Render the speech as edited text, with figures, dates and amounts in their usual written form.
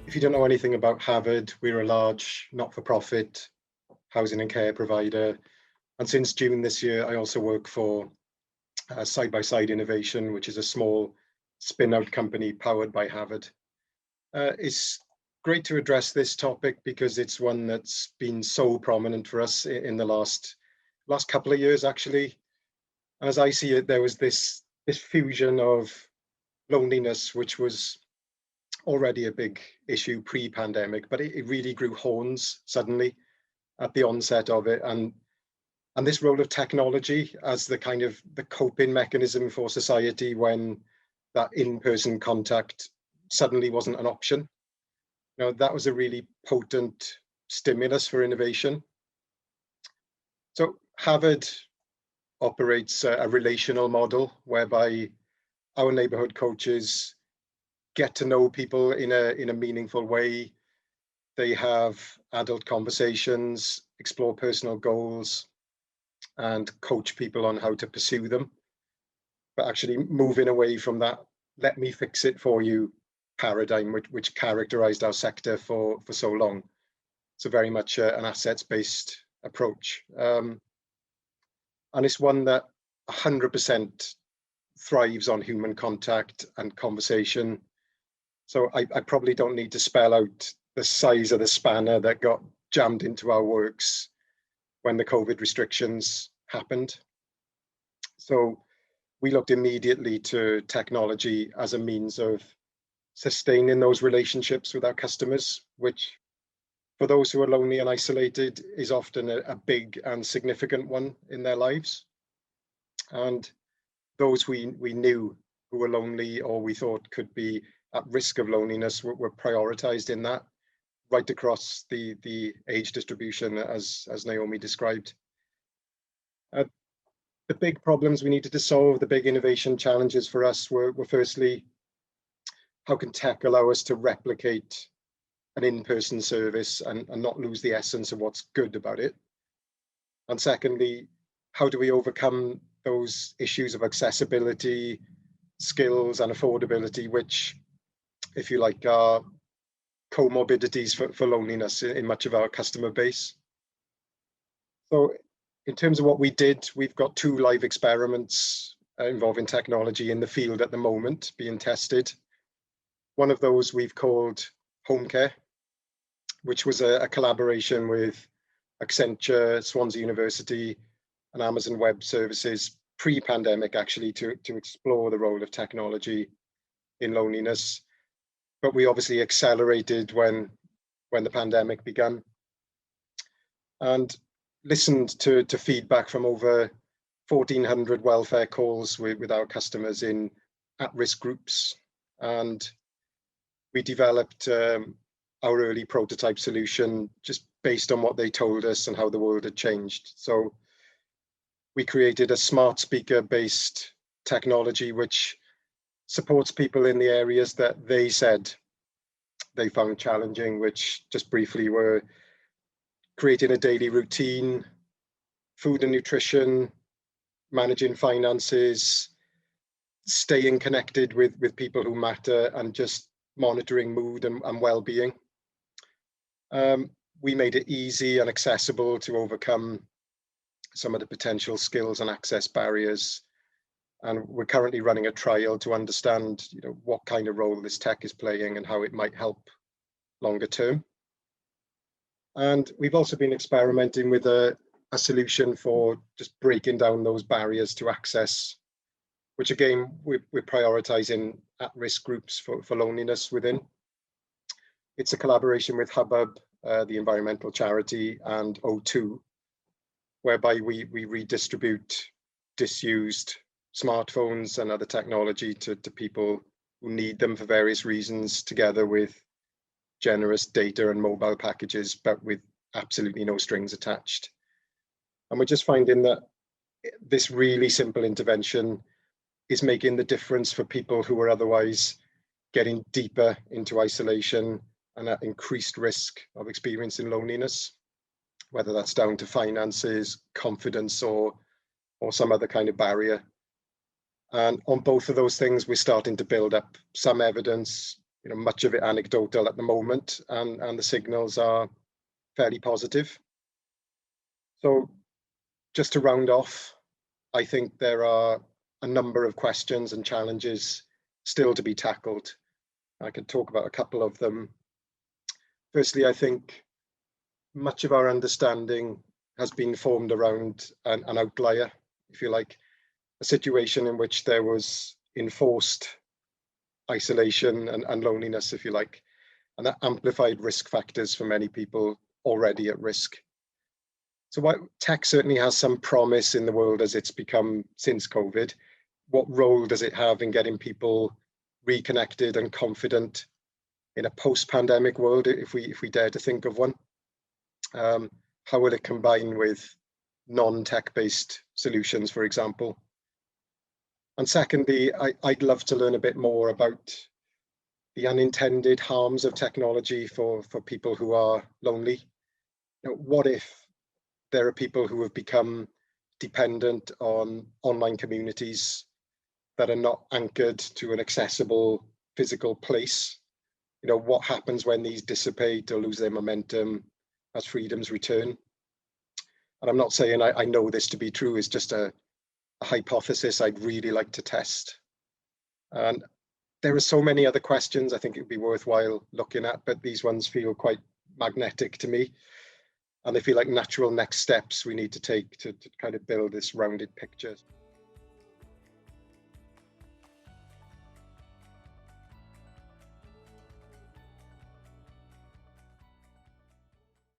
If you don't know anything about Hafod, we're a large not-for-profit housing and care provider. And since June this year, I also work for Side by Side Innovation, which is a small spin-out company powered by Hafod. It's great to address this topic because it's one that's been so prominent for us in the last couple of years, actually. And as I see it, there was this fusion of loneliness, which was already a big issue pre-pandemic, but it really grew horns suddenly at the onset of it. And this role of technology as the kind of the coping mechanism for society when that in-person contact suddenly wasn't an option. You know, that was a really potent stimulus for innovation. So Hafod operates a relational model whereby our neighborhood coaches get to know people in a meaningful way. They have adult conversations, explore personal goals, and coach people on how to pursue them. But actually moving away from that "let me fix it for you" paradigm, which characterized our sector for so long. So very much an assets-based approach. And it's one that 100% thrives on human contact and conversation. So I probably don't need to spell out the size of the spanner that got jammed into our works when the COVID restrictions happened. So we looked immediately to technology as a means of sustaining those relationships with our customers, which for those who are lonely and isolated is often a big and significant one in their lives. And those we knew who were lonely or we thought could be at risk of loneliness were prioritized in that, right across the age distribution as Naomi described. The big problems we needed to solve, the big innovation challenges for us were firstly, how can tech allow us to replicate an in-person service and not lose the essence of what's good about it? And secondly, how do we overcome those issues of accessibility, skills, and affordability, which, if you like, are comorbidities for loneliness in much of our customer base? So in terms of what we did, we've got 2 live experiments involving technology in the field at the moment being tested. One of those we've called Home Care, which was a collaboration with Accenture, Swansea University, and Amazon Web Services pre-pandemic, actually, to explore the role of technology in loneliness. But we obviously accelerated when the pandemic began, and listened to feedback from over 1,400 welfare calls with our customers in at-risk groups. And we developed our early prototype solution just based on what they told us and how the world had changed. So we created a smart speaker based technology which supports people in the areas that they said they found challenging, which just briefly were creating a daily routine, food and nutrition, managing finances, staying connected with people who matter, and just monitoring mood and well-being. We made it easy and accessible to overcome some of the potential skills and access barriers. And we're currently running a trial to understand, what kind of role this tech is playing and how it might help longer term. And we've also been experimenting with a solution for just breaking down those barriers to access, which again, we're prioritizing at-risk groups for loneliness within. It's a collaboration with Hubbub, the environmental charity, and O2, whereby we redistribute disused smartphones and other technology to people who need them for various reasons, together with generous data and mobile packages, but with absolutely no strings attached. And we're just finding that this really simple intervention is making the difference for people who are otherwise getting deeper into isolation and at increased risk of experiencing loneliness, whether that's down to finances, confidence, or some other kind of barrier. And on both of those things, we're starting to build up some evidence, much of it anecdotal at the moment, and the signals are fairly positive. So just to round off, I think there are a number of questions and challenges still to be tackled. I could talk about a couple of them. Firstly, I think much of our understanding has been formed around an outlier, if you like, a situation in which there was enforced isolation and loneliness, if you like, and that amplified risk factors for many people already at risk. So while tech certainly has some promise in the world as it's become since COVID, what role does it have in getting people reconnected and confident in a post-pandemic world, if we dare to think of one? How will it combine with non-tech-based solutions, for example? And secondly, I'd love to learn a bit more about the unintended harms of technology for people who are lonely. What if there are people who have become dependent on online communities that are not anchored to an accessible physical place? What happens when these dissipate or lose their momentum as freedoms return? And I'm not saying I know this to be true, it's just a hypothesis I'd really like to test. And there are so many other questions I think it would be worthwhile looking at, but these ones feel quite magnetic to me. And they feel like natural next steps we need to take to kind of build this rounded picture.